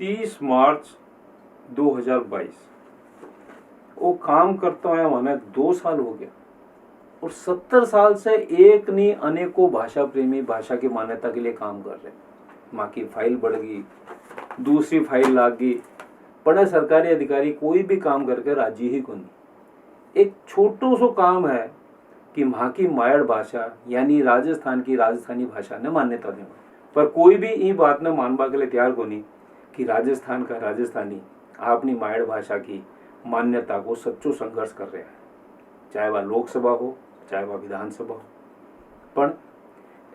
30 मार्च 2022 वो काम करता है, मैंने 2 साल हो गया और 70 साल से एक नहीं अनेकों भाषा प्रेमी भाषा की मान्यता के लिए काम कर रहे। माँ की फाइल बढ़ गई, दूसरी फाइल लाग गई, बड़ा सरकारी अधिकारी कोई भी काम करके राजी ही को नहीं। एक छोटो सो काम है कि माँ की मायड़ भाषा यानी राजस्थान की राजस्थानी भाषा ने मान्यता देना, पर कोई भी ये बात ने मानवा के लिए तैयार को नहीं कि राजस्थान का राजस्थानी अपनी मायड़ भाषा की मान्यता को सच्चो संघर्ष कर रहा है, चाहे वह लोकसभा हो चाहे वह विधानसभा हो। पर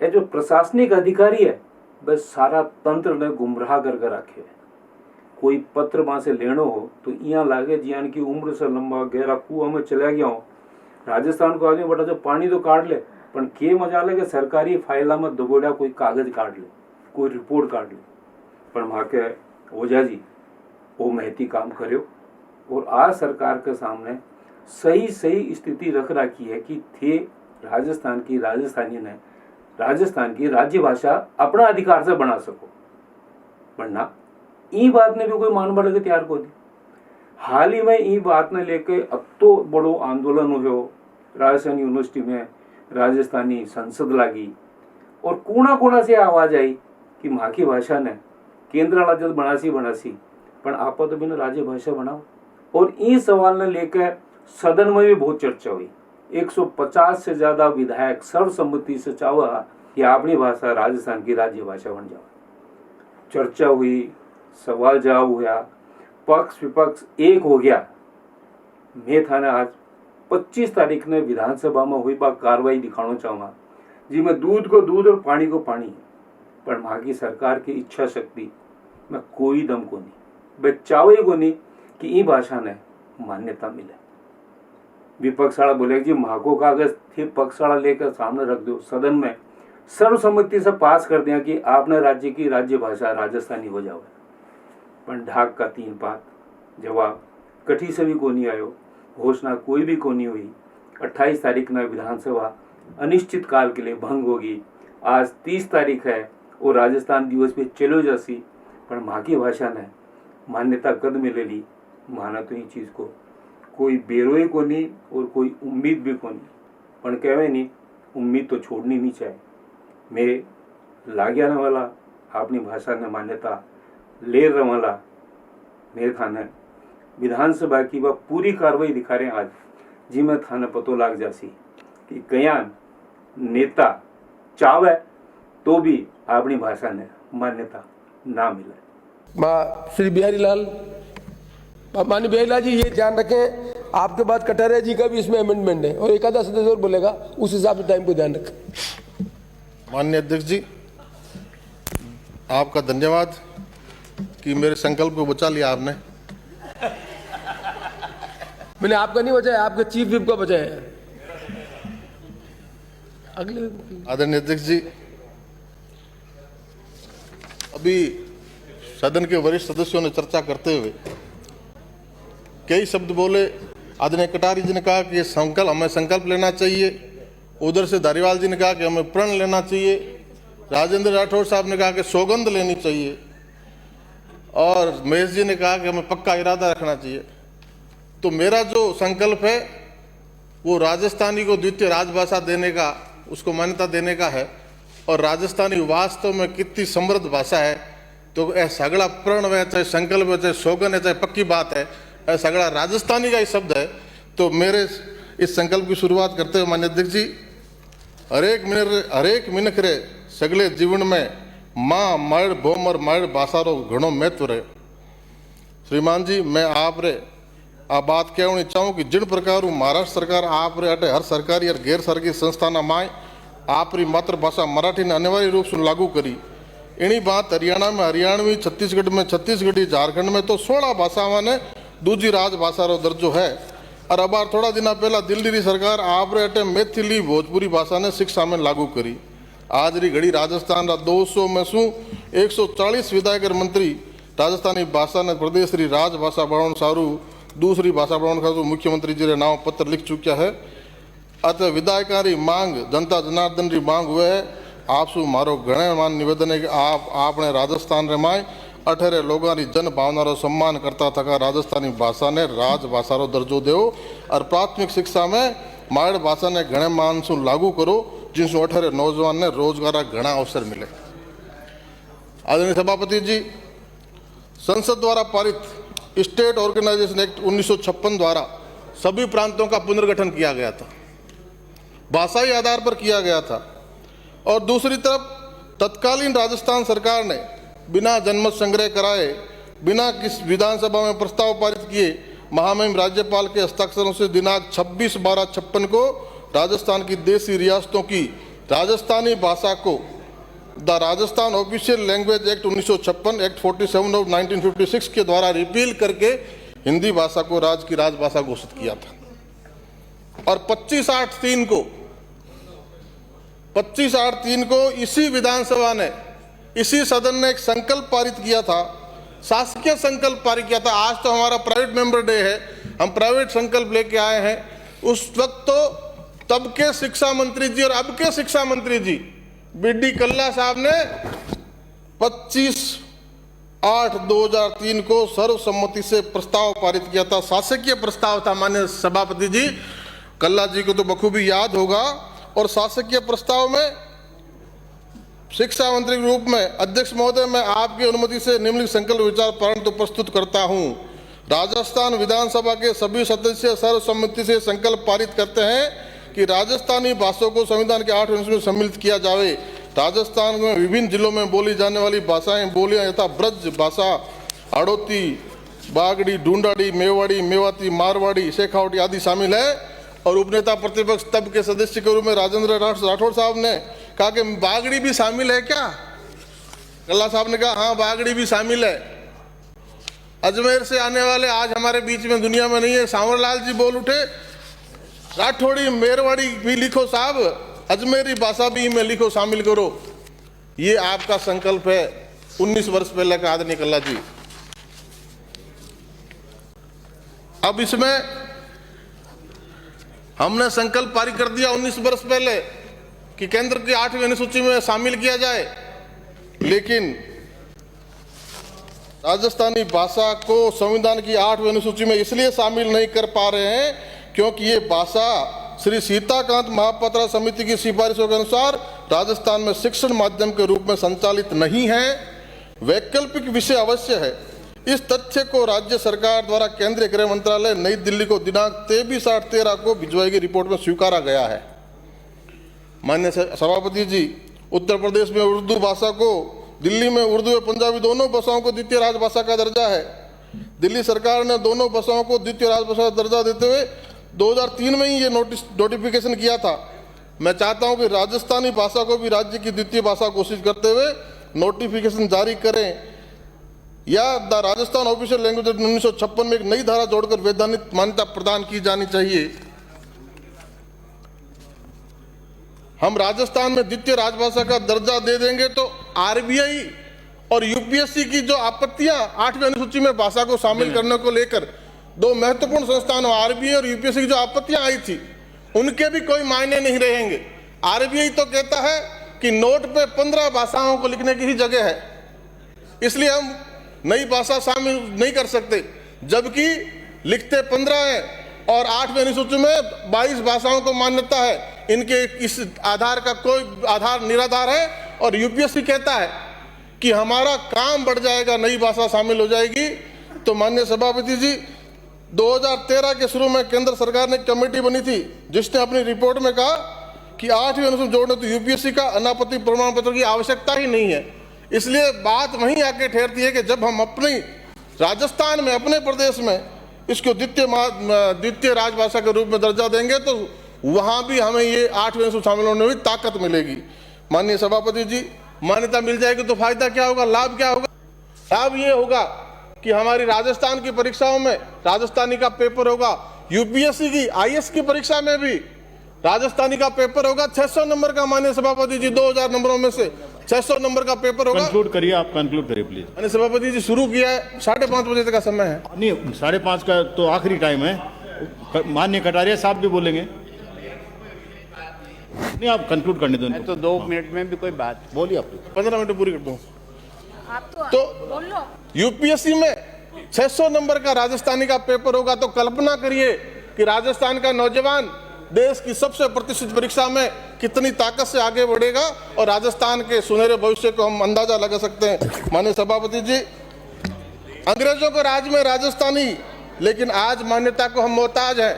ये जो प्रशासनिक अधिकारी है बस सारा तंत्र ने गुमराह करके रखे है। कोई पत्र वहां से लेनो हो तो यहाँ लागे जियान की उम्र से लंबा गहरा कुआं में चला गया हो। राजस्थान को आदमी बड़ा जो पानी तो काट ले, पर के मजा ले कि सरकारी फाइला में दबोड़ा कोई कागज काट ले, कोई रिपोर्ट काट ले। पर वहां के ओझा जी वो महती काम करो और आज सरकार के सामने सही सही स्थिति रख रखी है कि थे राजस्थान की राजस्थानी ने राजस्थान की राज्य भाषा अपना अधिकार से बना सको, वरना ई बात ने भी कोई मान बढ़ के तैयार को दी। हाल ही में ई बात ने लेके अब तो बड़ो आंदोलन हुए, राजस्थान यूनिवर्सिटी में राजस्थानी संसद लागी और कोना कोना से आवाज आई कि माँ की भाषा ने केंद्र राज्य बनासी पर आप तो बिना राज्य भाषा बनाओ। और इस सवाल ने लेकर सदन में भी बहुत चर्चा हुई। 150 से ज्यादा विधायक सर्वसम्मति से चाहा कि अपनी भाषा राजस्थान की राज्य भाषा बन जाए। चर्चा हुई, सवाल जवाब हुआ, पक्ष विपक्ष एक हो गया। मैं थाने आज 25 तारीख ने विधानसभा में हुई बात कार्रवाई दिखाना चाहूंगा जिसमें दूध को दूध और पानी को पानी, पर वहां की सरकार की इच्छा शक्ति में कोई दम को नहीं, बचावे को नहीं कि ई भाषा ने मान्यता मिले। विपक्ष वाला बोले जी माँ को कागज थे पक्ष वाला लेकर सामने रख दो, सदन में सर्वसम्मति से पास कर दिया कि आपने राज्य की राज्य भाषा राजस्थानी हो जाओ। पर ढाक का 3 बात जवाब कठी से भी को नहीं आयो, घोषणा कोई भी को नहीं हुई। 28 तारीख में विधानसभा अनिश्चित काल के लिए भंग होगी। आज 30 तारीख है और राजस्थान दिवस पे चलो जासी, पर माँ की भाषा ने मान्यता कद मिलेली। माना तो ये चीज को कोई बेरोए को नहीं और कोई उम्मीद भी को नहीं, पर कहवे नहीं उम्मीद तो छोड़नी नहीं चाहिए। मैं लाग्या न वाला अपनी भाषा ने मान्यता ले रहा वाला मेरे थाने विधानसभा की वह पूरी कार्रवाई दिखा रहे हैं आज, जी मैं थाने पतो लाग जासी कि कयान नेता चावे तो भी अपनी भाषा ने मान्यता ना मिले। श्री बिहारी लाल माननीय बिहारी लाल जी ये ध्यान रखें, आपके बाद कटारिया जी का भी इसमें अमेंडमेंट है और एक आधा सदस्य और बोलेगा, उस हिसाब से टाइम को ध्यान रखें। माननीय अध्यक्ष जी आपका धन्यवाद कि मेरे संकल्प को बचा लिया आपने। मैंने आपका नहीं बचाया, आपके चीफ विप का बचाया। अगले आदरणीय अध्यक्ष जी, अभी सदन के वरिष्ठ सदस्यों ने चर्चा करते हुए कई शब्द बोले। आदरणीय कटारी जी ने कहा कि हमें संकल्प लेना चाहिए, उधर से धारीवाल जी ने कहा कि हमें प्रण लेना चाहिए, राजेंद्र राठौड़ साहब ने कहा कि सौगंध लेनी चाहिए और महेश जी ने कहा कि हमें पक्का इरादा रखना चाहिए। तो मेरा जो संकल्प है वो राजस्थानी को द्वितीय राजभाषा देने का, उसको मान्यता देने का है। और राजस्थानी वास्तव में कितनी समृद्ध भाषा है, तो यह सगड़ा प्रण है, चाहे संकल्प है, चाहे सौगंध है, चाहे पक्की बात है, यह सगड़ा राजस्थानी का ही शब्द है। तो मेरे इस संकल्प की शुरुआत करते हुए माननीय अध्यक्ष जी, हरेक मिनख रे सगले जीवन में माँ मड़ बोमर मड़ भाषा रो घणो महत्व रहे। श्रीमान जी मैं आप रे आ बात कहनी चाहूँ कि जिन प्रकार महाराष्ट्र सरकार आप रे अटे हर सरकारी और गैर सरकारी संस्थाना माए आपरी मातृभाषा मराठी ने अनिवार्य रूप से लागू करी, इन्हीं बात हरियाणा में हरियाणवी, छत्तीसगढ़ में छत्तीसगढ़ी, झारखंड में तो 16 भाषावां ने दूसरी राजभाषा रो दर्जो है। और अब थोड़ा दिन पहला दिल्ली की सरकार आप रे अटे मैथिली भोजपुरी भाषा ने शिक्षा में लागू करी। आज री घड़ी राजस्थान रा 200 में शू 140 विधायक मंत्री राजस्थानी भाषा ने प्रदेश री राजभाषा बनाने सारू दूसरी भाषा बनाने खातर मुख्यमंत्री जी रे नाम पत्र लिख चुका है। अतः विधायका री मांग जनता जनार्दन री मांग हुए है। आपसू मारो गणमान निवेदन है कि आपने राजस्थान रे माए अठेरे लोगों की जन भावना सम्मान करता थका राजस्थानी भाषा ने राजभाषा रो दर्जो दो और प्राथमिक शिक्षा में मारवाड़ी भाषा ने घणे मान सु लागू करो जिनसे अठेरे नौजवान ने रोजगार घना अवसर मिले। आदरणीय सभापति जी, संसद द्वारा पारित स्टेट ऑर्गेनाइजेशन एक्ट 1956 द्वारा सभी प्रांतों का पुनर्गठन किया गया था, भाषाई आधार पर किया गया था। और दूसरी तरफ तत्कालीन राजस्थान सरकार ने बिना जनमत संग्रह कराए, बिना किस विधानसभा में प्रस्ताव पारित किए महामहिम राज्यपाल के हस्ताक्षरों से दिनांक 26/12/56 को राजस्थान की देशी रियासतों की राजस्थानी भाषा को the Rajasthan official language act 1956 act 47 of 1956 के द्वारा रिपील करके हिंदी भाषा को राज्य की राजभाषा घोषित किया था। और 25/8/3 को इसी विधानसभा ने, इसी सदन ने एक संकल्प पारित किया था, शासकीय संकल्प पारित किया था। आज तो हमारा प्राइवेट मेंबर डे है, हम प्राइवेट संकल्प लेके आए हैं। उस वक्त तो तब के शिक्षा मंत्री जी और अब के शिक्षा मंत्री जी बी.डी. कल्ला साहब ने 25/8/2003 को सर्वसम्मति से प्रस्ताव पारित किया था, शासकीय प्रस्ताव था। माननीय सभापति जी, कल्ला जी को तो बखूबी याद होगा। और शासकीय प्रस्ताव में शिक्षा मंत्री के रूप में अध्यक्ष महोदय, मैं आपकी अनुमति से निम्नलिखित संकल्प विचार परंतु प्रस्तुत करता हूं। राजस्थान विधानसभा के सभी सदस्य सर्वसम्मति से संकल्प पारित करते हैं कि राजस्थानी भाषाओं को संविधान के 8वें अनुच्छेद में सम्मिलित किया जावे। राजस्थान में विभिन्न जिलों में बोली जाने वाली भाषाएं बोलियां यथा ब्रज भाषा, हड़ौती, बागड़ी, ढूंढाड़ी, मेवाड़ी, मेवाती, मारवाड़ी, शेखावटी आदि शामिल है। और उपनेता प्रतिपक्ष तब के सदस्य के रूप में राजेंद्र राठौड़ साहब ने कहा कि बागड़ी भी शामिल है क्या? कल्ला साहब ने कहा हाँ, बागड़ी भी शामिल है। अजमेर से आने वाले आज हमारे बीच में दुनिया में नहीं है, सांवरलाल जी बोल उठे, राठौड़ी मेरवाड़ी भी लिखो साहब, अजमेरी भाषा भी में लिखो, शामिल करो। ये आपका संकल्प है 19 वर्ष पहले का, आदरणीय कल्ला जी। अब इसमें हमने संकल्प पारित कर दिया 19 वर्ष पहले कि केंद्र की 8वीं अनुसूची में शामिल किया जाए, लेकिन राजस्थानी भाषा को संविधान की 8वीं अनुसूची में इसलिए शामिल नहीं कर पा रहे हैं क्योंकि ये भाषा श्री सीताकांत महापात्रा समिति की सिफारिशों के अनुसार राजस्थान में शिक्षण माध्यम के रूप में संचालित नहीं है, वैकल्पिक विषय अवश्य है। इस तथ्य को राज्य सरकार द्वारा केंद्रीय गृह मंत्रालय नई दिल्ली को दिनांक 23/8/13 को भिजवाई गई रिपोर्ट में स्वीकारा गया है। माननीय सभापति जी, उत्तर प्रदेश में उर्दू भाषा को, दिल्ली में उर्दू और पंजाबी दोनों भाषाओं को द्वितीय राजभाषा का दर्जा है। दिल्ली सरकार ने दोनों भाषाओं को द्वितीय राजभाषा का दर्जा देते हुए 2003 में ही ये नोटिफिकेशन किया था। मैं चाहता हूं कि राजस्थानी भाषा को भी राज्य की द्वितीय भाषा घोषित करते हुए नोटिफिकेशन जारी करें या द राजस्थान ऑफिशियल लैंग्वेज 1956 में एक नई धारा जोड़कर वैधानिक मान्यता प्रदान की जानी चाहिए। हम राजस्थान में द्वितीय राजभाषा का दर्जा दे देंगे तो आरबीआई और यूपीएससी की जो आपत्तियां 8वीं अनुसूची में भाषा को शामिल करने को लेकर दो महत्वपूर्ण संस्थानों आरबीआई और यूपीएससी की जो आपत्तियां आई थी, उनके भी कोई मायने नहीं रहेंगे। आरबीआई तो कहता है कि नोट पे 15 भाषाओं को लिखने की ही जगह है, इसलिए हम नई भाषा शामिल नहीं कर सकते, जबकि लिखते 15 हैं और 8वीं अनुसूची में 22 भाषाओं को मान्यता है। इनके इस आधार का कोई आधार निराधार है और यूपीएससी कहता है कि हमारा काम बढ़ जाएगा, नई भाषा शामिल हो जाएगी। तो माननीय सभापति जी, 2013 के शुरू में केंद्र सरकार ने कमेटी बनी थी जिसने अपनी रिपोर्ट में कहा कि 8वीं अनुसूची जोड़ने तो यूपीएससी का अनापत्ति प्रमाण पत्र की आवश्यकता ही नहीं है। इसलिए बात वहीं आके ठहरती है कि जब हम अपनी राजस्थान में, अपने प्रदेश में इसको द्वितीय राजभाषा के रूप में दर्जा देंगे तो वहां भी हमें ये 8वीं अनुसूची शामिल होने में ताकत मिलेगी। माननीय सभापति जी, मान्यता मिल जाएगी तो फायदा क्या होगा, लाभ क्या होगा? लाभ ये होगा कि हमारी राजस्थान की परीक्षाओं में राजस्थानी का पेपर होगा, यूपीएससी की आईएएस की परीक्षा में भी राजस्थानी का पेपर होगा। 600 नंबर का, माननीय सभापति जी, 2000 नंबरों में से 600 नंबर का पेपर होगा। कंक्लूड करिए, आप कंक्लूड करिए प्लीज। माननीय सभापति जी, शुरू किया है, 5:30 बजे तक का समय है। नहीं, 5:30 का तो आखिरी टाइम है। माननीय कटारिया साहब भी बोलेंगे। नहीं, आप कंक्लूड करने दो। तो 2 मिनट में भी कोई बात बोलिए आप। 15 मिनट पूरी कर दूं। आप तो बोल लो। यूपीएससी में 600 नंबर का राजस्थानी का पेपर होगा तो कल्पना करिए कि राजस्थान का नौजवान देश की सबसे प्रतिष्ठित परीक्षा में कितनी ताकत से आगे बढ़ेगा और राजस्थान के सुनहरे भविष्य को हम अंदाजा लगा सकते हैं। माननीय सभापति जी, अंग्रेजों को राज में राजस्थानी, लेकिन आज मान्यता को हम मोहताज हैं।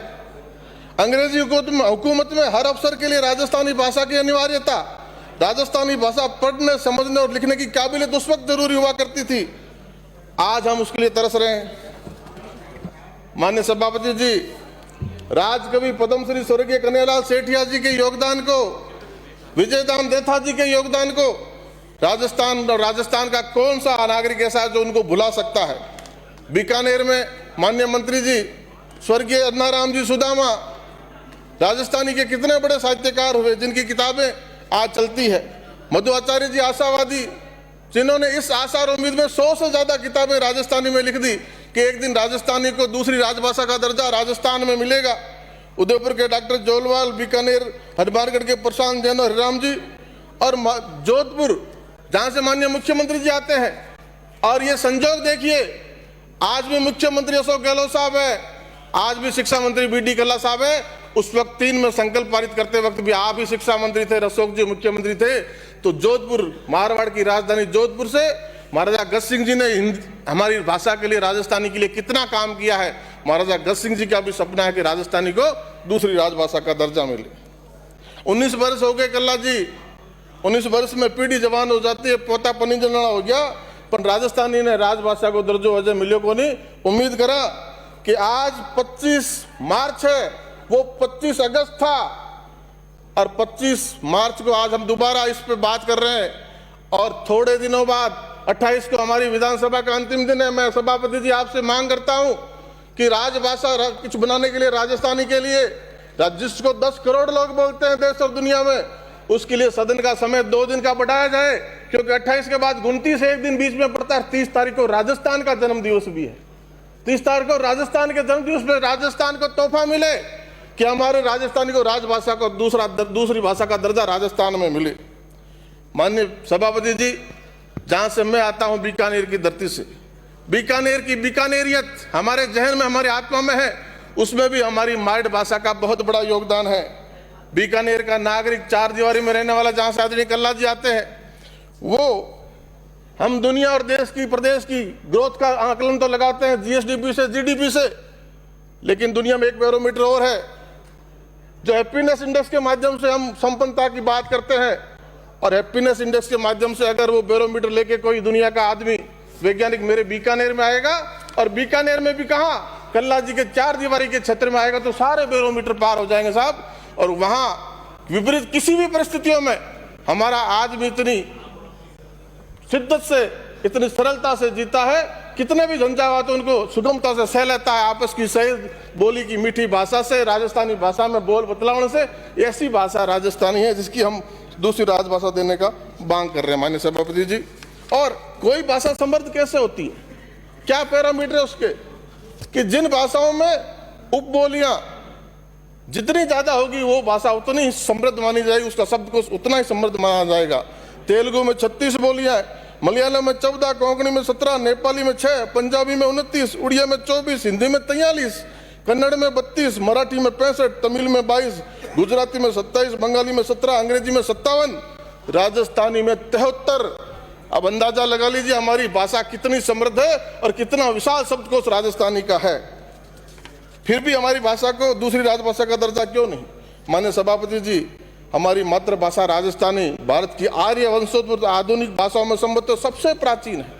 अंग्रेजी हुकूमत में हर अफसर के लिए राजस्थानी भाषा की अनिवार्यता, राजस्थानी भाषा पढ़ने, समझने और लिखने की काबिलियत उस वक्त जरूरी हुआ करती थी। आज हम उसके लिए तरस रहे हैं। माननीय सभापति जी, राजकवि पद्मश्री स्वर्गीय कन्हैयालाल सेठिया जी के योगदान को, विजयदान देथा जी के योगदान को राजस्थान का कौन सा नागरिक ऐसा है जो उनको भुला सकता है। बीकानेर में माननीय मंत्री जी स्वर्गीय अन्नाराम जी सुदामा राजस्थानी के कितने बड़े साहित्यकार हुए जिनकी किताबें आज चलती है। मध्वाचार्य जी आशावादी, जिन्होंने इस आशा और उम्मीद में 100 से ज्यादा किताबें राजस्थानी में लिख दी कि एक दिन राजस्थानी को दूसरी राजभाषा का दर्जा राजस्थान में मिलेगा। उदयपुर के डॉक्टर जोलवाल, बीकानेर हनुमानगढ़ के प्रशांत जैन और हरिराम जी, और जोधपुर जहां से माननीय मुख्यमंत्री जी आते हैं। और ये संजोग देखिए, आज भी मुख्यमंत्री अशोक गहलोत साहब है, आज भी शिक्षा मंत्री BD कल्ला साहब है। उस वक्त 3 में संकल्प पारित करते वक्त भी आप ही शिक्षा मंत्री थे, अशोक जी मुख्यमंत्री थे। तो जोधपुर, मारवाड़ की राजधानी जोधपुर से महाराजा गज सिंह जी ने हमारी भाषा के लिए, राजस्थानी के लिए कितना काम किया है। महाराजा गज सिंह जी का भी सपना है कि राजस्थानी को दूसरी राजभाषा का दर्जा मिले। 19 वर्ष हो गए कल्ला जी, 19 वर्ष में पीढ़ी जवान हो जाती है, पोता पनिजना हो गया, पर राजस्थानी ने राजभाषा को दर्जो अजय मिलियो को नहीं। उम्मीद करा कि आज 25 मार्च है, वो 25 अगस्त था और 25 मार्च को आज हम दोबारा इस पे बात कर रहे हैं। और थोड़े दिनों बाद 28 को हमारी विधानसभा का अंतिम दिन है। मैं सभापति जी आपसे मांग करता हूं कि राजभाषा कुछ बनाने के लिए, राजस्थानी के लिए, जिसको 10 करोड़ लोग बोलते हैं देश और दुनिया में, उसके लिए सदन का समय 2 दिन का बढ़ाया जाए, क्योंकि 28 के बाद 29 एक दिन बीच में पड़ता है। 30 तारीख को राजस्थान का जन्म दिवस भी है। 30 तारीख को राजस्थान के जन्म दिवस में राजस्थान को तोहफा मिले कि हमारे राजस्थानी को राजभाषा को दूसरी भाषा का दर्जा राजस्थान में मिले। माननीय सभापति जी, जहां से मैं आता हूं, बीकानेर की धरती से, बीकानेर की बीकानेरियत हमारे जहन में, हमारी आत्मा में है। उसमें भी हमारी माइड भाषा का बहुत बड़ा योगदान है। बीकानेर का नागरिक, 4 दीवारी में रहने वाला, जहां से आदरणीय कल्ला जी आते हैं, वो हम दुनिया और देश की, प्रदेश की ग्रोथ का आकलन तो लगाते हैं GSDP से, GDP से, लेकिन दुनिया में एक बैरोमीटर और है जो हैप्पीनेस इंडेक्स के माध्यम से हम संपन्नता की बात करते हैं। और हैप्पीनेस इंडेक्स के माध्यम से अगर वो बैरोमीटर लेके कोई दुनिया का आदमी, वैज्ञानिक मेरे बीकानेर में आएगा, और बीकानेर में भी कहाँ, कल्ला जी के 4 दीवारी के क्षेत्र में आएगा, तो सारे बैरोमीटर पार हो जाएंगे साहब। और वहां विपरीत किसी भी परिस्थितियों में हमारा आदमी इतनी शिद्दत से, इतनी सरलता से जीता है, कितने भी झंझावात उनको सुगमता से सह लेता है। आपस की सही बोली की मीठी भाषा से, राजस्थानी भाषा में बोल बतलाने से, ऐसी भाषा राजस्थानी है जिसकी हम दूसरी राजभाषा देने का मांग कर रहे हैं माननीय सभापति जी। और कोई भाषा समृद्ध कैसे होती है, क्या पैरामीटर है उसके, कि जिन भाषाओं में उपबोलियां जितनी ज्यादा होगी वो भाषा उतनी ही समृद्ध मानी जाएगी, उसका शब्दकोश उतना ही समृद्ध माना जाएगा। तेलुगु में 36 बोलियां हैं, मलयालम में 14, कोंकणी में 17, नेपाली में 6, पंजाबी में 29, उड़िया में 24, हिंदी में 43, कन्नड़ में 32, मराठी में 65, तमिल में 22, गुजराती में 27, बंगाली में 17, अंग्रेजी में 57, राजस्थानी में 73। अब अंदाजा लगा लीजिए हमारी भाषा कितनी समृद्ध है और कितना विशाल शब्दकोश राजस्थानी का है। फिर भी हमारी भाषा को दूसरी राजभाषा का दर्जा क्यों नहीं। माननीय सभापति जी, हमारी मातृभाषा राजस्थानी भारत की आर्य वंशोद्भूत आधुनिक भाषाओं में संभवतः सबसे प्राचीन है,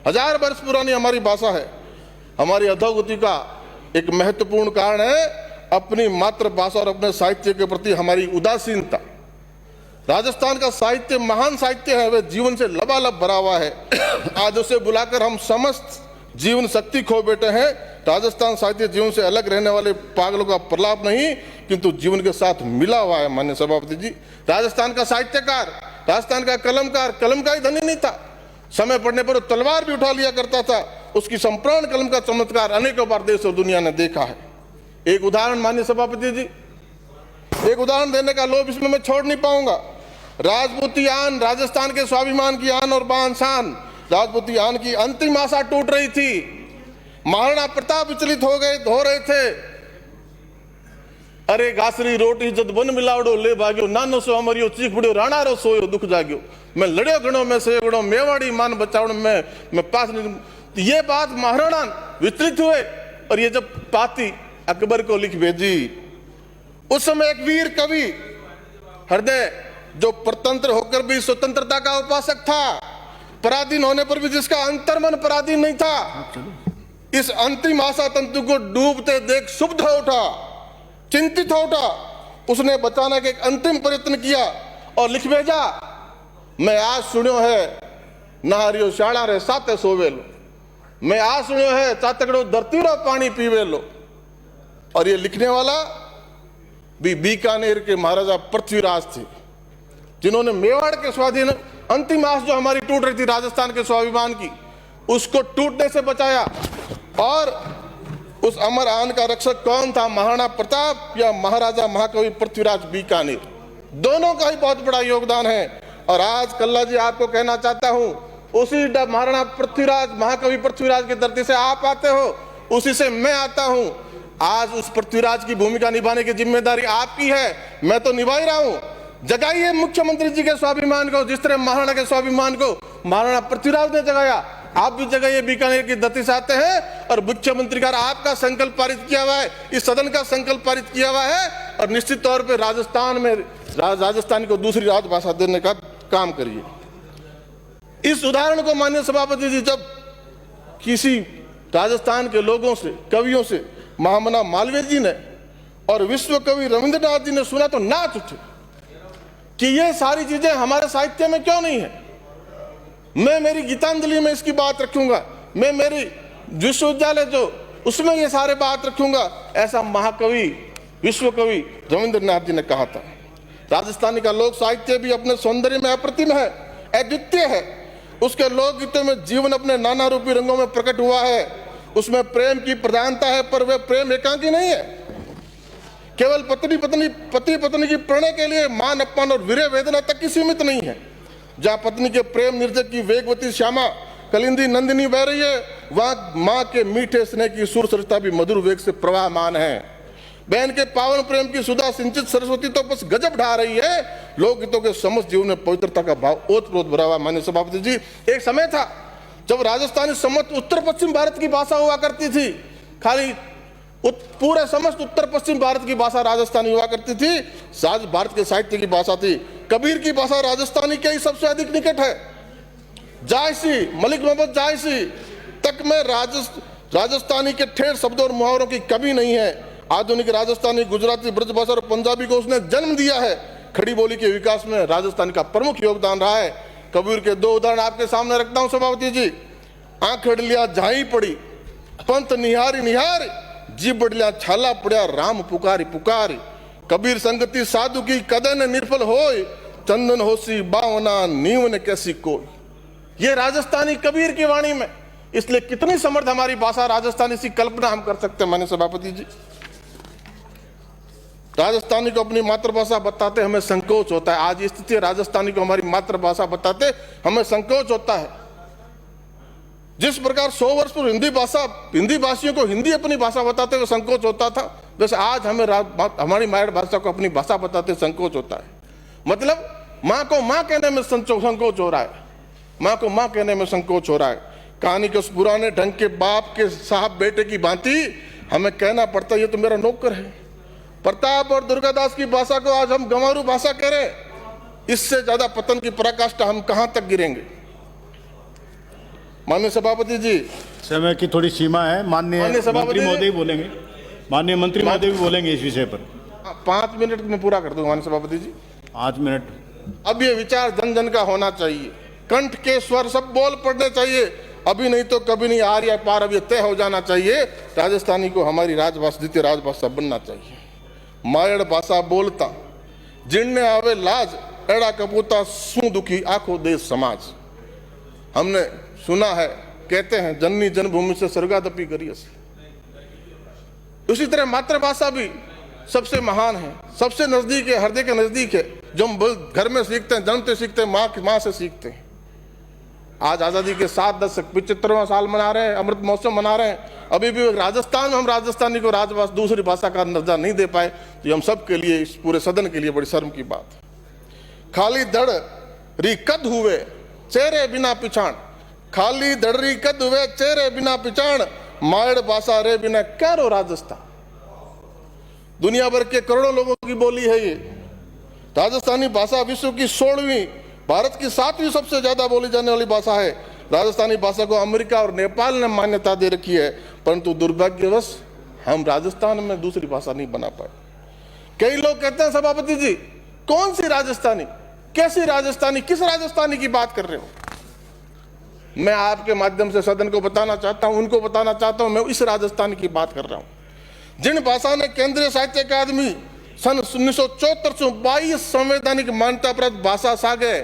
1000 वर्ष पुरानी हमारी भाषा है। हमारी अधोगति का एक महत्वपूर्ण कारण है अपनी मातृभाषा और अपने साहित्य के प्रति हमारी उदासीनता। राजस्थान का साहित्य महान साहित्य है, वह जीवन से लबालब भरा हुआ है। आज उसे बुलाकर हम समस्त जीवन शक्ति खो बैठे हैं। राजस्थान साहित्य जीवन से अलग रहने वाले पागलों का प्रलाप नहीं, किंतु जीवन के साथ मिला हुआ है। माननीय सभापति जी, राजस्थान का साहित्यकार, राजस्थान का कलमकार कलम का ही धनी नहीं था, समय पड़ने पर वो तलवार भी उठा लिया करता था। उसकी संपूर्ण कलम का चमत्कार अनेकों बार देश और दुनिया ने देखा है। एक उदाहरण माननीय सभापति जी, एक उदाहरण देने का लोभ इसमें मैं छोड़ नहीं पाऊंगा। राजपूती आन, राजस्थान के स्वाभिमान की आन और बान शान, राजपूती आन की अंतिम आशा टूट रही थी। महाराणा प्रताप विचलित हो रहे थे। अरे घासरी रोटी जद बन मिलावड़ो ले भाग्यो, नानो सो अमरियो चीख पड़ियो, राणा रो सोयो दुख जाग्यो। मैं लड़ियो गणो में से गणो, मेवाड़ी मान बचावण मैं पास नहीं। ये बात महाराणा विचलित हुए और ये जब पाती अकबर को लिख भेजी। उस समय एक वीर कवि हृदय जो परतंत्र होकर भी स्वतंत्रता का उपासक था, पराधीन होने पर भी जिसका अंतर्मन पराधीन नहीं था, इस अंतिम आशा तंतु को डूबते देख क्षुब्ध हो उठा, चिंतित हो उठा। उसने बचाने का एक अंतिम प्रयत्न किया और लिख भेजा, मैं आज सुनियो है नहारियो शाला रे साते सोवे लो, मैं आज सुनियो है चातकड़ो धरती रो पानी पीवे लो। और ये लिखने वाला भी बीकानेर के महाराजा पृथ्वीराज थे, जिन्होंने मेवाड़ के स्वाधीन अंतिम आस जो हमारी टूट रही थी राजस्थान के स्वाभिमान की, उसको टूटने से बचाया। और उस अमर आन का रक्षक कौन था, महाराणा प्रताप या महाराजा महाकवि पृथ्वीराज बीकानेर? दोनों का ही बहुत बड़ा योगदान है। और आज कल्ला जी आपको कहना चाहता हूं, उसी महाराणा पृथ्वीराज महाकवि पृथ्वीराज की धरती से आप आते हो, उसी से मैं आता हूं। आज उस पृथ्वीराज की भूमिका निभाने की जिम्मेदारी आपकी है, मैं तो निभा ही रहा हूं। जगाइए मुख्यमंत्री जी के स्वाभिमान को, जिस तरह महाराणा के स्वाभिमान को महाराणा पृथ्वीराज ने जगाया, आप भी जगाइए। बीकानेर की धरती से आते हैं और मुख्यमंत्री का आपका संकल्प पारित किया हुआ है, इस सदन का संकल्प पारित किया हुआ है। और निश्चित तौर पर राजस्थान में राजस्थान को दूसरी राजभाषा देने का काम करिए। इस उदाहरण को माननीय सभापति जी जब किसी राजस्थान के लोगों से, कवियों से, महामना मालवीय जी ने और विश्व कवि रविंद्रनाथ जी ने सुना तो नाच उठे कि ये सारी चीजें हमारे साहित्य में क्यों नहीं है। मैं मेरी गीतांजलि में इसकी बात रखूंगा, मैं मेरी विश्वविद्यालय जो उसमें ये सारे बात रखूंगा, ऐसा महाकवि विश्व कवि रविंद्रनाथ जी ने कहा था। राजस्थानी का लोक साहित्य भी अपने सौंदर्य में अप्रतिम है, अद्वितीय है। उसके लोकगीतों में जीवन अपने नाना रूपी रंगों में प्रकट हुआ है। उसमें प्रेम की प्रधानता है, पर वह प्रेम एकांकी नहीं है। केवल पति पत्नी की प्रणय के लिए मान अपमान और वीर्य वेदना तक की सीमित नहीं है। जहाँ पत्नी के प्रेम निर्जक की वेगवती श्यामा कलिंदी नंदिनी बह रही है, वहाँ माँ के मीठे स्नेह की सुर सरिता भी मधुर वेग से प्रवाहमान है। बहन के पावन प्रेम की सुधा सिंचित सरस्वती तो बस गजब ढा रही है। लोकगीतों के समस्त जीवन में पवित्रता का भाव ओतप्रोत भरा हुआ। माननीय सभापति जी, एक समय था जब राजस्थानी समस्त उत्तर पश्चिम भारत की भाषा हुआ करती थी, खाली पूरे समस्त उत्तर पश्चिम भारत की भाषा राजस्थानी हुआ करती थी। आज भारत के साहित्य की भाषा थी। कबीर की भाषा राजस्थानी के ही सबसे अधिक निकट है। जायसी, मलिक मोहम्मद जायसी तक में राजस्थानी के ठेठ शब्दों और मुहावरों की कमी नहीं है। आधुनिक राजस्थानी, गुजराती, ब्रजभाषा और पंजाबी को उसने जन्म दिया है। खड़ी बोली के विकास में राजस्थान का प्रमुख योगदान रहा है। कबीर के दो उदाहरण आपके सामने रखता हूं सभापति जी। आंख लिया झाई पड़ी, पंथ निहारी निहारी, जी बढ़लिया छाला पड़िया, राम पुकारी पुकारी। कबीर संगति साधु की कदन निर्फल होय, चंदन होसी बावना नीवन कैसी कोई। ये राजस्थानी कबीर की वाणी में, इसलिए कितनी समर्थ हमारी भाषा राजस्थानी, सी कल्पना हम कर सकते हैं। माननीय सभापति जी, राजस्थानी को अपनी मातृभाषा बताते हमें संकोच होता है। आज स्थिति राजस्थानी को हमारी मातृभाषा बताते हमें संकोच होता है। जिस प्रकार 100 वर्ष पूर्व हिंदी भाषियों को हिंदी अपनी भाषा बताते हुए संकोच होता था, वैसे आज हमें हमारी मातृभाषा को अपनी भाषा बताते संकोच होता है। मतलब माँ को माँ कहने में संकोच हो रहा है, माँ को माँ कहने में संकोच हो रहा है। कहानी के उस पुराने ढंग के बाप के साहब बेटे की भांति हमें कहना पड़ता है, ये तो मेरा नौकर है। प्रताप और दुर्गादास की भाषा को आज हम गंवारू भाषा कह रहे हैं। इससे ज्यादा पतन की पराकाष्ठा हम कहां तक गिरेंगे। माननीय सभापति जी, समय की थोड़ी सीमा है। माननीय मंत्री महोदय बोलेंगे, माननीय मंत्री महोदय भी बोलेंगे इस विषय पर। 5 मिनट में पूरा कर दूंगा माननीय सभापति जी। 5 मिनट। अब ये विचार जन जन का होना चाहिए, कंठ के स्वर सब बोल पड़ने चाहिए। अभी नहीं तो कभी नहीं, आर या पार, अब ये तय हो जाना चाहिए। राजस्थानी को हमारी राजभाषा, द्वितीय राजभाषा बनना चाहिए। मायड़ भाषा बोलता जिनने आवे लाज, एड़ा कपूता सू दुखी आखो देश समाज। हमने सुना है, कहते हैं जननी जन्मभूमि से स्वर्गादपि करियस। उसी तरह मातृभाषा भी सबसे महान है, सबसे नजदीक है, हृदय के नजदीक है। जो हम घर में सीखते हैं, जन्मते सीखते हैं, माँ से सीखते हैं। आज आज़ादी के 75वां साल मना रहे हैं, अमृत महोत्सव मना रहे हैं, अभी भी राजस्थान में हम राजस्थानी को राजभाषा दूसरी भाषा का दर्जा नहीं दे पाए, तो ये हम सब के लिए, इस पूरे सदन के लिए बड़ी शर्म की बात है। खाली दड़ री कद हुए चेहरे बिना पिछाण, खाली दड़ री कद हुए चेहरे बिना पिछाण, मायड़ भाषा रे बिना कैरो राजस्थान। दुनिया भर के करोड़ों लोगों की बोली है ये। राजस्थानी भाषा विश्व की 16वीं, भारत की 7वीं सबसे ज्यादा बोली जाने वाली भाषा है। राजस्थानी भाषा को अमेरिका और नेपाल ने मान्यता दे रखी है, परंतु दुर्भाग्यवश हम राजस्थान में दूसरी भाषा नहीं बना पाए। कई लोग कहते हैं सभापति जी कौन सी राजस्थानी, कैसी राजस्थानी, किस राजस्थानी की बात कर रहे हो? मैं आपके माध्यम से सदन को बताना चाहता हूं, उनको बताना चाहता हूं, मैं इस राजस्थान की बात कर रहा हूं जिन भाषा ने केंद्रीय साहित्य अकादमी सन 1974 से 22 संवैधानिक मान्यता प्राप्त भाषा सागे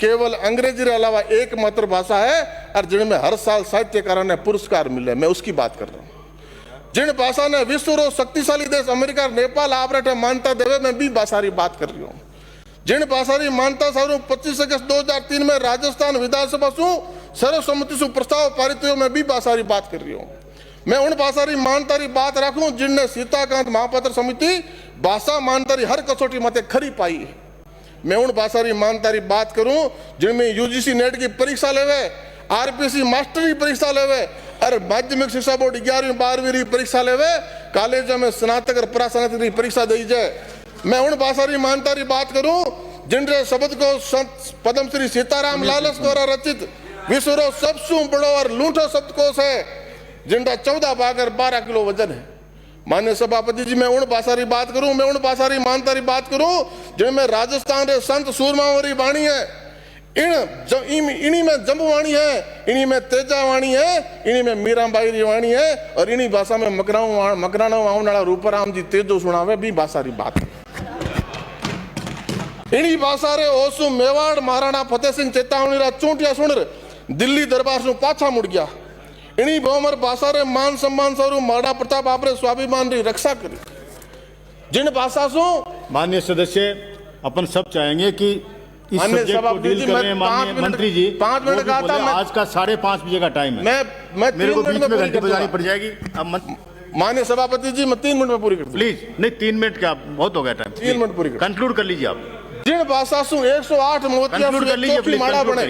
केवल अंग्रेजी के अलावा एकमात्र भाषा है, और जिनमें हर साल साहित्यकारों ने पुरस्कार मिले, मैं उसकी बात कर रहा हूं। जिन भाषा ने विश्व रो शक्तिशाली देश अमेरिका, नेपाल आपरेटे मान्यता देवे, मैं भी भाषा की बात कर रही हूँ। जिन भाषा की मान्यता सारू 25 अगस्त 2003 में राजस्थान विधानसभा सु सर्वसम्मति से प्रस्ताव पारित हुए, मैं भी भाषा की बात कर रही हूँ। मैं उन भाषा की मान्यता की बात रखूं जिनने सीताकांत महापात्र समिति भाषा मान्यता की हर कसौटी मते खरी पाई है। मैं उन भाषा की मान्यता की बात करूं जिनमें यूजीसी नेट की परीक्षा लेवे, आरपीसी मास्टर की परीक्षा लेवे, और माध्यमिक शिक्षा बोर्ड 11वीं 12वीं की परीक्षा लेवे, कॉलेज में स्नातक और परास्नातक की परीक्षा दी जाए। मैं उन भाषा की मान्यता की बात करूं जिनके शब्द को संत पद्मश्री सीताराम लालस द्वारा रचित विश्व रो सबसे बड़ो और लूठो शब्दकोश है, जिनका 14 भाग और 12 किलो वजन है। माननीय सभापति जी, मैं उन भाषा की बात करूं, मैं उन भाषा की मान्यता की बात करूं जिनमें राजस्थान के संत सूरमाओं की वाणी है, इन्हीं में जम्बुवाणी है, इन्हीं में तेजावाणी है, इन्हीं में मीराबाई की वाणी है, और इन्हीं भाषा में मकराना वाला रूपराम जी तेजो सुनावे भी भाषा की बात है। इन्हीं भाषा रे ओसु मेवाड़ महाराणा फतेह सिंह चेतावनी रा चूंटिया सुन दिल्ली दरबार से पाछा मुड़ गया। इन्हीं बहुमर भाषा रे मान सम्मान स्वरूप महाराणा प्रताप आपरे स्वाभिमान री रक्षा करी। जिन भाषा सु माननीय सदस्य अपन सब चाहेंगे कि इस सब्जेक्ट को डील करें। माननीय मंत्री जी 5 मिनट का था, आज का 5:30 बजे का टाइम है, मैं मेरे को बीच में घंटी बजानी पड़ जाएगी। अब माननीय सभापति जी मैं 3 मिनट में पूरी कर दूं। प्लीज नहीं, 3 मिनट क्या बहुत हो गया टाइम, 3 मिनट पूरी कंक्लूड कर लीजिए आप। जिन भाषा सु 108 मोतिया माड़ा बने,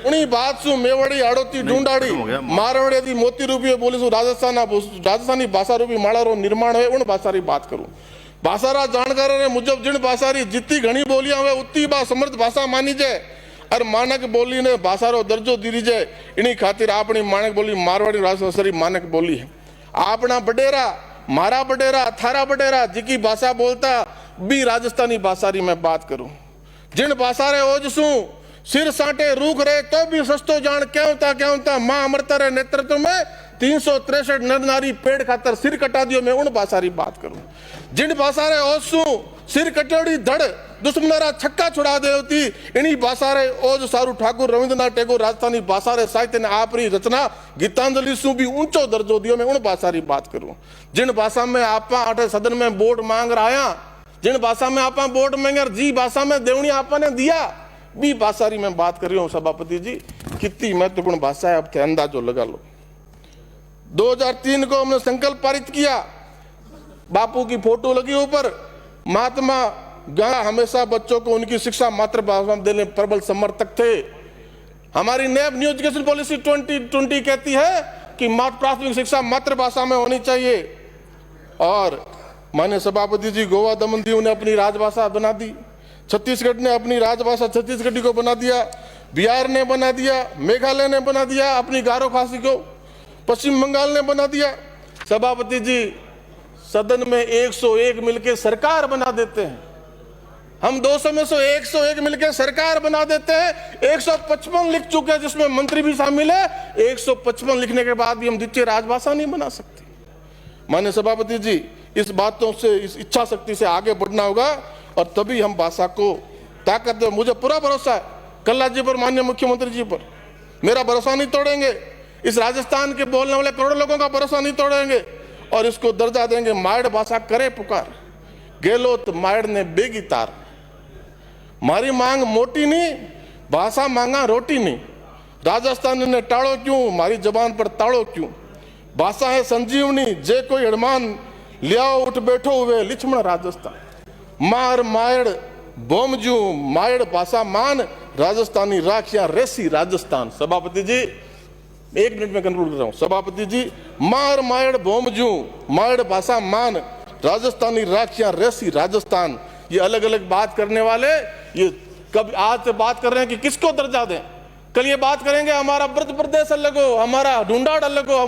उन्हीं बात सु मेवाड़ी आड़ोती ढूंढाड़ी मारवाड़ी दी मोती रूपी बोली सु राजस्थानी भाषा रूपी माड़ा रो निर्माण है। उन भाषा की बात करूं, भाषा रा जानकारों ने मुजब जिन भाषा री जितनी घनी बोलियां हुए उतनी बा समर्थ भाषा मानी जाए, और मानक बोली ने भाषा रो दर्जो दी जाए। इन्हीं खातिर अपनी मानक बोली मारवाड़ी राजस्थानी मानक बोली है। अपना बडेरा, मारा बडेरा, थारा बडेरा जिकी भाषा बोलता भी राजस्थानी भाषा री मैं बात करूं। जिन भाषा रे ओजसू सिर साटे रूख रहे तो भी सस्तो जान क्या मां अमृता रे नेतृत्व में 363 नर नारी पेड़ खातर सिर कटा दियो, मैं उन भाषा की बात करूं। जिन भाषा रे ओसू सिर कटोड़ी धड़ दुश्मनारा छक्का छुड़ा दे होती, इन्हीं भाषा रे ओज सारू ठाकुर रविंद्रनाथ टैगोर राजस्थानी भाषा रे साहित्य ने आपरी रचना गीतांजलि सु भी ऊंचो दर्जो दियो, मैं उन भाषा की बात करूं। जिन भाषा में आपा आठे सदन में वोट मांग रहा, जिन भाषा में आपा वोट मांगे, जी भाषा में देवनी आपा ने दिया, भी भाषा की मैं बात कर रही हूँ। सभापति जी कितनी महत्वपूर्ण भाषा है, अब थे अंदाजो लगा लो। 2003 को हमने संकल्प पारित किया, बापू की फोटो लगी ऊपर, महात्मा गांधी हमेशा बच्चों को उनकी शिक्षा मातृभाषा में देने प्रबल समर्थक थे। हमारी न्यू एजुकेशन पॉलिसी 2020 कहती है कि प्राथमिक शिक्षा मातृभाषा में होनी चाहिए। और माननीय सभापति जी, गोवा दमन दीव ने अपनी राजभाषा बना दी, छत्तीसगढ़ ने अपनी राजभाषा छत्तीसगढ़ी को बना दिया, बिहार ने बना दिया, मेघालय ने बना दिया अपनी गारो खासी को, पश्चिम बंगाल ने बना दिया। सभापति जी सदन में 101 मिलकर सरकार बना देते हैं, हम 200 में से 101 मिलकर सरकार बना देते हैं। 155 लिख चुके हैं जिसमें मंत्री भी शामिल है। 155 लिखने के बाद भी हम द्वितीय राजभाषा नहीं बना सकते। माननीय सभापति जी, इस बातों से, इस इच्छा शक्ति से आगे बढ़ना होगा और तभी हम भाषा को ताकत दे। मुझे पूरा भरोसा है कल्ला जी पर, माननीय मुख्यमंत्री जी पर, मेरा भरोसा नहीं तोड़ेंगे। इस राजस्थान के बोलने वाले करोड़ों लोगों का भरोसा नहीं तोड़ेंगे और इसको दर्जा देंगे। मायड़ भाषा करे पुकार, गेलोत मायड़ ने बेगी तार। मारी मांग मोटी नहीं, भाषा मांगा रोटी नहीं। राजस्थानी ने टाड़ो क्यों, मारी जबान पर ताड़ो क्यों। भाषा है संजीवनी जे कोई अड़मान, लियाओ उठ बैठो हुए लिछमण राजस्थान। मार मायड़ बोमजू मायड़ भाषा मान, राजस्थानी राखियां रेसी राजस्थान। सभापति जी 1 मिनट में कंक्लूड कर रहा हूं। सभापति जी, मार मायड़ बोमजू मायड़ भाषा मान, राजस्थानी राखियां रेसी राजस्थान। ये अलग अलग बात करने वाले ये कब आज से बात कर रहे हैं कि किसको दर्जा दें, कल ये बात करेंगे हमारा ब्रज प्रदेश अलग हो, हमारा ढूंढाड़ अलग हो।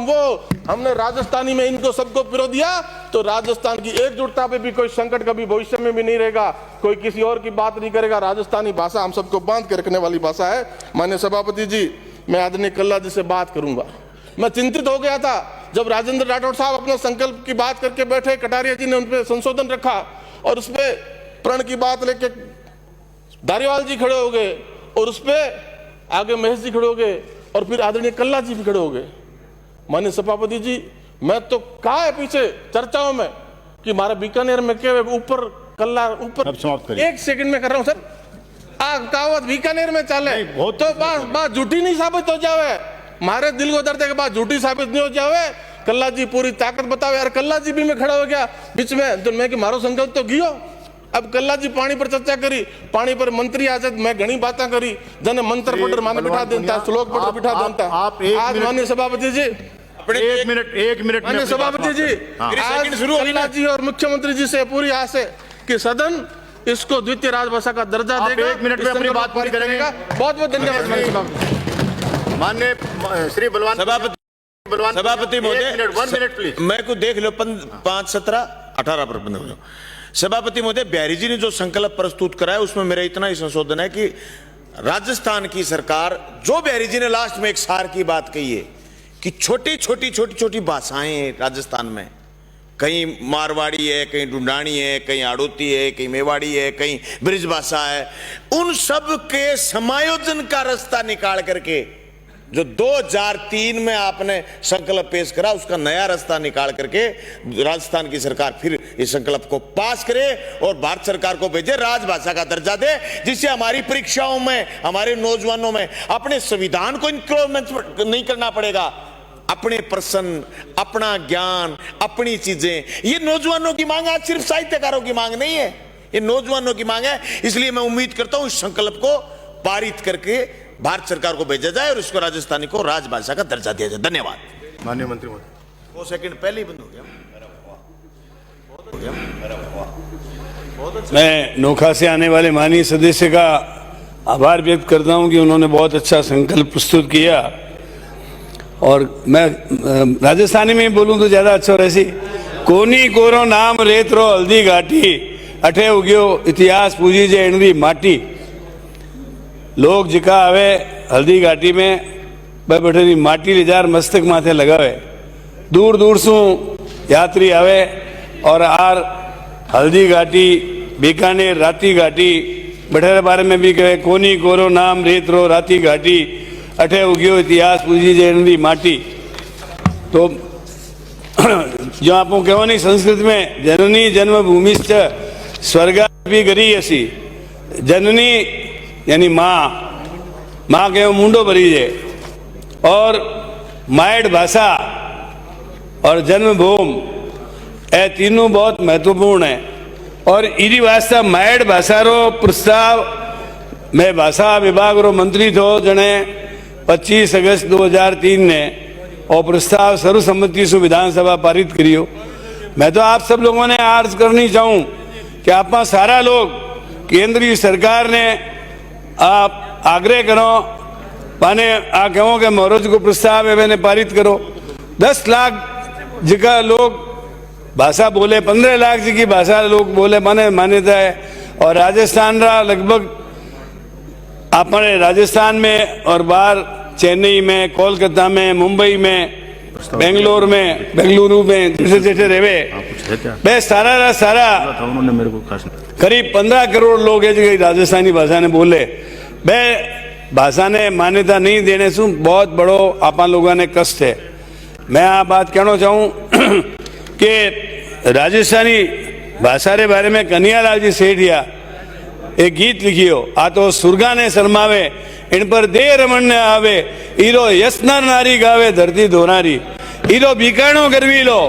हमने राजस्थानी में इनको सबको पिरो दिया तो राजस्थान की एकजुटता पे भी कोई संकट कभी भविष्य में भी नहीं रहेगा। कोई किसी और की बात नहीं करेगा। राजस्थानी भाषा हम सबको बांध के रखने वाली भाषा है। माननीय सभापति जी, मैं आदरणीय कल्ला जी से बात करूंगा। मैं चिंतित हो गया था जब राजेंद्र राठौड़ साहब अपने संकल्प की बात करके बैठे, कटारिया जी ने उन पर संशोधन रखा और उस पर प्रण की बात लेके धारीवाल जी खड़े हो गए और उस पर आगे महेश जी खड़े हो गए और फिर आदरणीय कल्ला जी भी खड़े हो गए। माननीय सभापति जी, मैं तो कहा है पीछे चर्चाओं में कि हमारे बीकानेर में के ऊपर कल्ला ऊपर, अब समाप्त करिए। 1 सेकंड में कर रहा हूं सर। कहावत बीकानेर में चले तो बात झूठी नहीं साबित हो जावे, हमारे दिल को दर्द है कि बात झूठी साबित नहीं हो जावे। कल्ला जी पूरी ताकत बतावे। यार कल्ला जी भी मैं खड़ा हो गया बीच में, तो मैं कि मारो संकल्प तो गियो। अब कल्ला जी पानी पर चर्चा करी, पानी पर मंत्री आज मैं घनी बातें करी, जने मंत्र पढ़र माने बिठा देता, श्लोक पढ़र बिठा देता। आज माननीय सभापति जी 1 मिनट माननीय सभापति जी, आज कल्ला जी और मुख्यमंत्री जी से पूरी आस है कि सदन इसको द्वितीय राजभाषा का दर्जा देगा। 1 मिनट में अपनी बात पूरी करेंगे। बहुत बहुत धन्यवाद माननीय सभापति। माननीय श्री बलवान सभापति महोदय, 1 मिनट प्लीज। मैं को देख लो 5, 17, 18 पर बंद हो जाओ। सभापति महोदय, बिहारी जी ने जो संकल्प प्रस्तुत कराया उसमें मेरा इतना ही संशोधन है कि राजस्थान की सरकार, जो बिहारी जी ने लास्ट में एक सार की बात कही है कि छोटी छोटी भाषाएं हैं राजस्थान में, कहीं मारवाड़ी है, कहीं ढूंढानी है, कहीं आड़ोती है, कहीं मेवाड़ी है, कहीं ब्रिज भाषा है, उन सब के समायोजन का रास्ता निकाल करके जो 2003 में आपने संकल्प पेश करा, उसका नया रास्ता निकाल करके राजस्थान की सरकार फिर इस संकल्प को पास करे और भारत सरकार को भेजे, राजभाषा का दर्जा दे, जिससे हमारी परीक्षाओं में, हमारे नौजवानों में अपने संविधान को इंक्लूड नहीं करना पड़ेगा। अपने प्रश्न, अपना ज्ञान, अपनी चीजें, ये नौजवानों की मांग है, सिर्फ साहित्यकारों की मांग नहीं है, ये नौजवानों की मांग है। इसलिए मैं उम्मीद करता हूं इस संकल्प को पारित करके भारत सरकार को भेजा जाए और इसको राजस्थानी को राजभाषा का दर्जा दिया जाए। धन्यवाद। माननीय मंत्री महोदय, 2 सेकंड पहले ही बंद हो गया। मैं नोखा से आने वाले माननीय सदस्य का आभार व्यक्त करता हूं कि उन्होंने बहुत अच्छा संकल्प प्रस्तुत किया और मैं राजस्थानी में बोलूं तो ज्यादा अच्छा वैसे। कोनी कोरो नाम रेतरो हल्दी घाटी, अठे उग्यो इतिहास पूजी जे एनरी माटी। लोग जिका आवे हल्दी घाटी में बैठे माटी ले जार मस्तक माथे लगावे, दूर दूर सु यात्री आवे और आर हल्दी घाटी, बीकानेर राती घाटी बैठे बारे में भी कहे कोनी कोरो नाम रेतरो राती घाटी, अठे उग्यो इतिहास पूजी जे माटी। तो जो आपको कहो नहीं संस्कृत में जननी जन्मभूमिश्च स्वर्गादपि गरीयसी। जननी यानी माँ के मुंडो भरी जे, और मायड़ भाषा और जन्मभूमि ये तीनों बहुत महत्वपूर्ण है। और इसी वास्ते मायड़ भाषा रो प्रस्ताव मैं भाषा विभाग रो मंत्री थो जने 25 अगस्त 2003 ने और प्रस्ताव सर्वसम्मति से विधानसभा पारित करियो। मैं तो आप सब लोगों ने अर्ज करनी चाहूँ कि आप सारा लोग केंद्रीय सरकार ने आप आग्रह करो, माने आ कहो कि महरोज को प्रस्ताव है मैंने पारित करो। 10 लाख जिका लोग भाषा बोले, 15 लाख जी की भाषा लोग बोले माने मान्यता है। और राजस्थान रा लगभग अपने राजस्थान में और बाहर चेन्नई में, कोलकाता में, मुंबई में, बेंगलुरु में जैसे रेवे बे सारा उन्होंने मेरे को करीब 15 करोड़ लोग है जो राजस्थानी भाषा ने बोले। बे भाषा ने मान्यता नहीं देने से बहुत बड़ो आप लोगों ने कष्ट है। मैं आ बात कहना चाहूँ कि राजस्थानी भाषा के बारे में कन्हैयालाल जी सेठिया एक गीत लिखियो, आ तो सुरगा ने शर्मावे इन पर दे रमण्य आवे, ईरो यसनर नारी गावे धरती धोनारी, ईरो बीकाणो गरवीलो,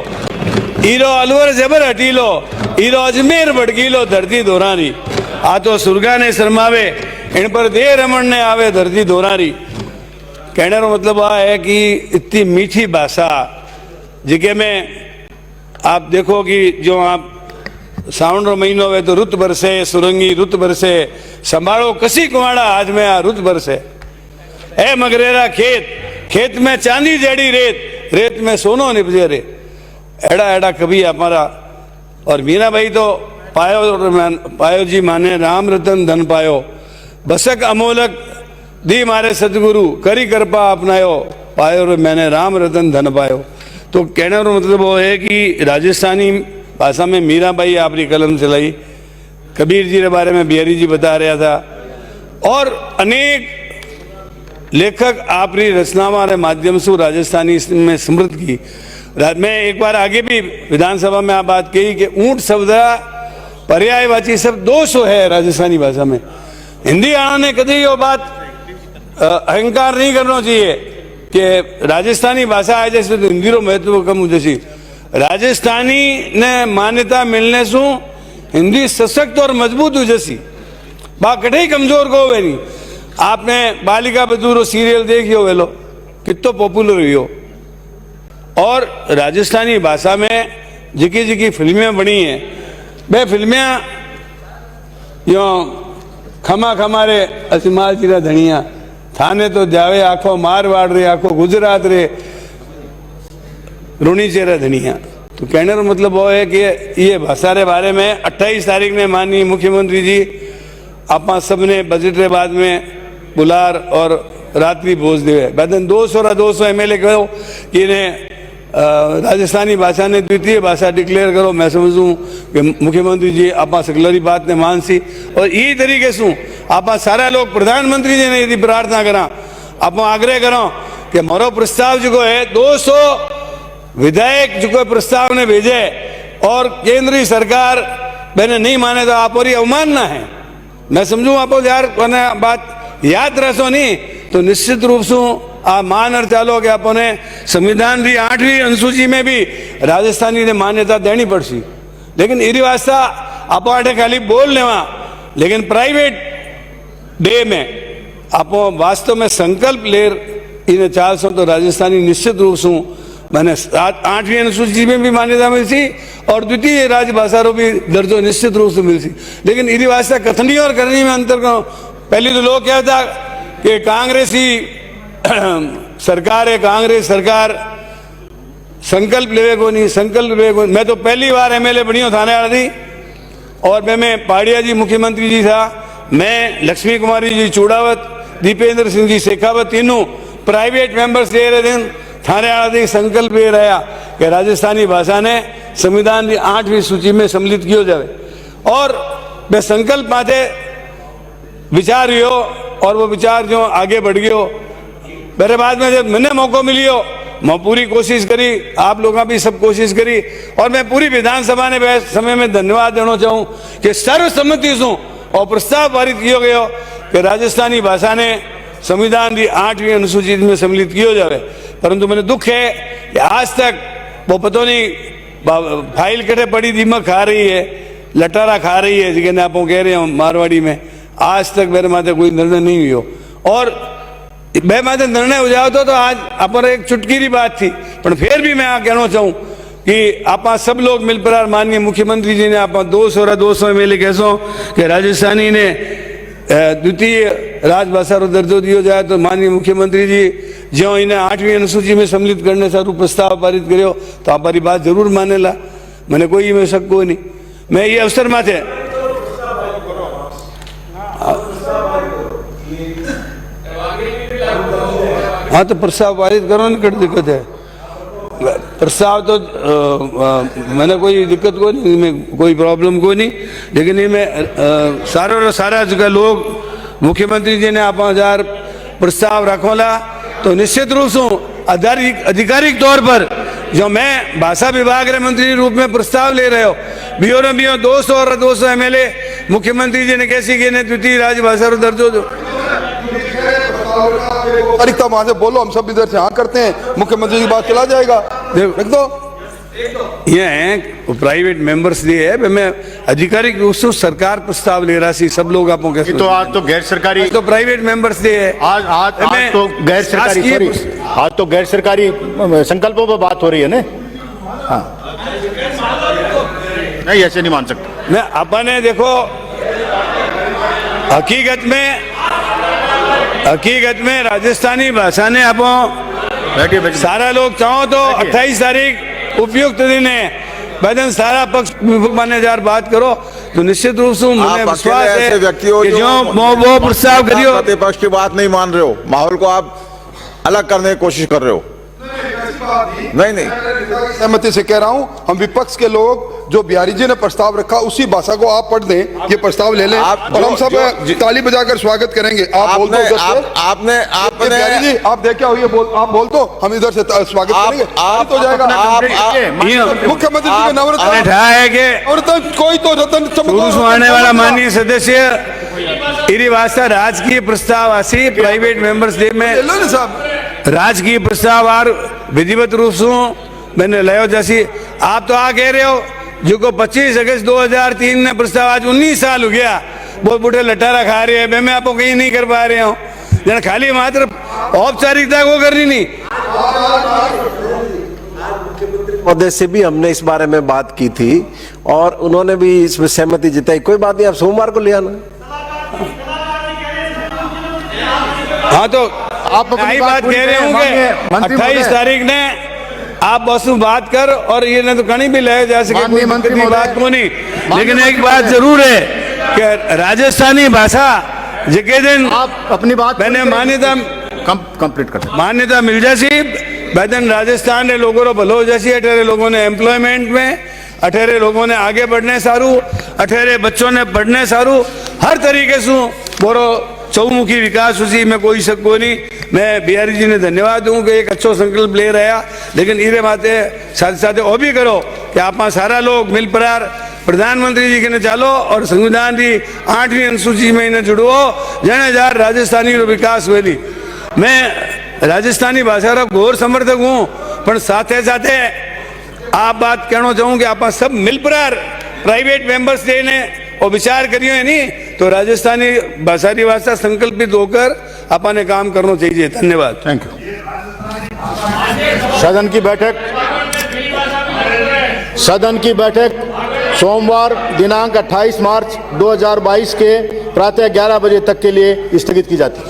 ईरो अलवर जबर हटीलो, ईरो अजमेर भड़कीलो धरती धोनारी। आ तो सुरगा ने शर्मावे, इन पर दे रमण्य आवे धरती धोनारी। कहने का मतलब आ है कि इतनी मीठी भाषा जिके में आप देखो कि जो आप सावन रो महीनो हुए तो रुत बरसे, सुरंगी रुत बरसे, संभालो कसी कुआड़ा आज में आ रुत बरसे। ए मगरेरा खेत, खेत में चांदी जड़ी रेत, रेत में सोनो निपजे रे। एड़ा एड़ा कभी हमारा और मीरा भाई तो पायो जी माने राम रतन धन पायो, बसक अमोलक दी मारे सतगुरु, करी कृपा अपनायो, पायो रे मैंने राम रतन धन पायो। तो कहने का मतलब वो है कि राजस्थानी भाषा में मीराबाई आपकी कलम चलाई, कबीर जी के बारे में बिहारी जी बता रहा था, और अनेक लेखक आपकी रचनाओं के माध्यम से राजस्थानी में समृद्ध की। मैं एक बार आगे भी विधानसभा में आप बात कही कि ऊंट शब्द पर्यायवाची शब्द 200 है राजस्थानी भाषा में। हिंदी आने ने कभी ये बात अहंकार नहीं करना चाहिए कि राजस्थानी भाषा आए जैसे तो हिंदी रो महत्व कम हो जैसी। राजस्थानी ने मान्यता मिलने से हिंदी सशक्त और मजबूत हो जैसी, बा कटे ही कमजोर को हुए नहीं। आपने बालिका बधू सीरियल देखियो वेलो कितो पॉपुलर हुई हो, और राजस्थानी भाषा में जिकी जिकी फिल्में बनी हैं वे फिल्में यो खमा खमारे अजमाल जीरा धनिया थाने तो जावे आखो मारवाड़ रे, आखो गुजरात रे रूणी चेहरा धनिया। तो कहने का मतलब वो है कि ये भाषा के बारे में 28 तारीख ने माननीय मुख्यमंत्री जी आप सबने बजट के बाद में बुलार और रात्रि भोज देवे बैदन 200 MLA कहो कि इन्हें राजस्थानी भाषा ने द्वितीय भाषा डिक्लेयर करो। मैं समझूं कि मुख्यमंत्री जी आप सकलरी बात ने मानसी, और यही तरीके से आप सारा लोग प्रधानमंत्री जी ने यदि प्रार्थना करा, आप आग्रह करो कि मारो प्रस्ताव जो है 200 विधायक जो प्रस्ताव ने भेजे और केंद्रीय सरकार मैंने नहीं माने तो आप और अवमानना है। मैं समझू आप यार बात याद रखो नहीं तो निश्चित रूप से आप मान और चालो कि आपने संविधान की 8वीं अनुसूची में भी राजस्थानी ने मान्यता देनी पड़सी। लेकिन इरी वास्ता आप खाली बोल लेवा, लेकिन प्राइवेट डे में आप वास्तव में संकल्प ले इन्हें 400 तो राजस्थानी निश्चित रूप से मैंने 8वीं अनुसूची में भी मान्यता मिलती और द्वितीय राजभाषा रो भी दर्जो निश्चित रूप से मिलती। लेकिन इरी वास्ता कथनी और करनी में अंतर करो। पहले तो लोग क्या था कि कांग्रेसी सरकार है, कांग्रेस सरकार संकल्प लेवे को नहीं, संकल्प लेवे को। मैं तो पहली बार MLA बनी हूँ थाने वाला थी, और मैं पहाड़िया जी मुख्यमंत्री जी था, मैं लक्ष्मी कुमारी जी चूड़ावत, दीपेंद्र सिंह जी शेखावत, तीनों प्राइवेट मेंबर्स ले रहे थे थाने वाला थी। संकल्प ये रहा कि राजस्थानी भाषा ने संविधान की 8वीं सूची में सम्मिलित किया जाए, और मैं संकल्प माथे विचार हुई और वो विचार जो आगे बढ़ गयो। मेरे बाद में जब मैंने मौका मिलियो मैं पूरी कोशिश करी, आप लोगों भी सब कोशिश करी, और मैं पूरी विधानसभा ने समय में धन्यवाद देना चाहूँ कि सर्वसम्मति से और प्रस्ताव पारित किया गया कि राजस्थानी भाषा ने संविधान की 8वीं अनुसूची में सम्मिलित किया जाए। परंतु मैंने दुख है कि आज तक वो पता नहीं फाइल कटे पड़ी दीमक खा रही है, लटारा खा रही है, जिन्हें आप कह रहे हैं मारवाड़ी में, आज तक मेरे माथे कोई निर्णय नहीं हुई हो। और मैं माथे निर्णय हो जाओ तो आज आप एक चुटकी की बात थी, पर फिर भी मैं कहना चाहूँ कि आप सब लोग मिलकर माननीय मुख्यमंत्री जी ने आप 200 MLA कैसो कि राजस्थानी ने द्वितीय राजभाषा रो दर्जो दियो जाए, तो माननीय मुख्यमंत्री जी जो इन्हें 8वीं अनुसूची में सम्मिलित करने सारू प्रस्ताव पारित करो तो आप हमारी बात जरूर मानेला, मैंने कोई में शक को नहीं। मैं ये अवसर माथे हाँ तो प्रस्ताव पारित करो ना, कट दिक्कत है। प्रस्ताव तो मैंने कोई दिक्कत को नहीं, मैं कोई प्रॉब्लम को नहीं, लेकिन ये मैं सारा जगह लोग मुख्यमंत्री जी ने आप 1000 प्रस्ताव रखोला तो निश्चित रूप से आधिकारिक तौर पर जो मैं भाषा विभाग के मंत्री रूप में प्रस्ताव ले रहे हो बीओ 200 MLA मुख्यमंत्री जी ने कैसी कि द्वितीय राजभाषा दर्जो दो तारीख वहां से बोलो, हम सब इधर से हाँ करते हैं, मुख्यमंत्री की बात चला जाएगा। रख दो। ये हैं प्राइवेट मेंबर्स दिए है, मैं आधिकारिक रूप से सरकार प्रस्ताव ले रहा सी सब लोग आपको कैसे तो आज तो गैर सरकारी, तो प्राइवेट मेंबर्स दिए है। आज तो गैर सरकारी, सॉरी, आज तो गैर सरकारी संकल्पों पर बात हो रही है ना। हाँ, नहीं ऐसे नहीं मान सकते। मैं अपने देखो हकीकत में राजस्थानी भाषा ने आप सारा लोग चाहो तो 28 तारीख उपयुक्त दिन है, वैदन सारा पक्ष मान्य जार बात करो तो निश्चित रूप से मुझे विश्वास है कि जो वो प्रस्ताव करियो। प्रतिपक्ष की बात नहीं मान रहे हो, माहौल को आप अलग करने की कोशिश कर रहे हो। नहीं, सहमति से कह रहा हूं, हम विपक्ष के लोग जो बिहारी जी ने प्रस्ताव रखा उसी भाषा को आप पढ़ दें, ये प्रस्ताव ले लें और हम सब ताली बजाकर स्वागत करेंगे। आप बोल दो, आपने बिहारी जी आप देखे हो, ये आप बोल दो, हम इधर से स्वागत करेंगे। आप तो जाएगा मुख्यमंत्री जी के नवरत्न है कि कोई तो रतन आने वाला माननीय सदस्य इरी वास्ता राजकीय प्रस्ताव आसी प्राइवेट मेंबर्स डे में साहब राजकीय प्रस्ताव और विधिवत रूप से मैंने लियो जैसी आप तो आ कह रहे हो जो को 25 अगस्त 2003 में प्रस्ताव, आज 19 साल हो गया, बहुत बूढ़े लटारा खा रहे हैं, मैं आपको कहीं नहीं कर पा रहे हूँ, जन खाली मात्र औपचारिकता को करनी नहीं। महोदय से भी हमने इस बारे में बात की थी और उन्होंने भी इसमें सहमति जताई। कोई बात नहीं, आप सोमवार को ले आना। हाँ तो आप यही बात कह रहे होंगे 28 तारीख ने आप बस बात कर और ये न तो कहीं भी ले जा सके मंत्री बात को नहीं, लेकिन एक बात जरूर है कि राजस्थानी भाषा जिके दिन आप अपनी बात मैंने मान्यता कंप्लीट कर मान्यता मिल जासी वैदन राजस्थान ने लोगों को भलो हो जासी। 18 लोगों ने एम्प्लॉयमेंट में, 18 लोगों ने आगे बढ़ने सारू, 18 बच्चों ने पढ़ने सारू, हर तरीके से बोरो चौमुखी विकास उसी में कोई शक को नहीं। मैं बिहारी जी ने धन्यवाद दूं कि एक अच्छो संकल्प ले रहा, लेकिन इरे माते साथ साथ वो भी करो कि आप सारा लोग मिल परार प्रधानमंत्री जी के ने चालो और संविधान की 8वीं अनुसूची में इन्हें जुड़ो जने जार राजस्थानी विकास वेली। मैं राजस्थानी भाषा का घोर समर्थक हूँ, पर साथे साथे आप बात कहना चाहूँ कि आप सब मिल परार प्राइवेट मेंबर्स डे ने और विचार करियो है नहीं तो राजस्थानी भाषा वास्ता संकल्पित होकर अपने काम करना चाहिए। धन्यवाद। Thank you. सदन की बैठक सोमवार दिनांक 28 मार्च 2022 के प्रातः 11 बजे तक के लिए स्थगित की जाती है।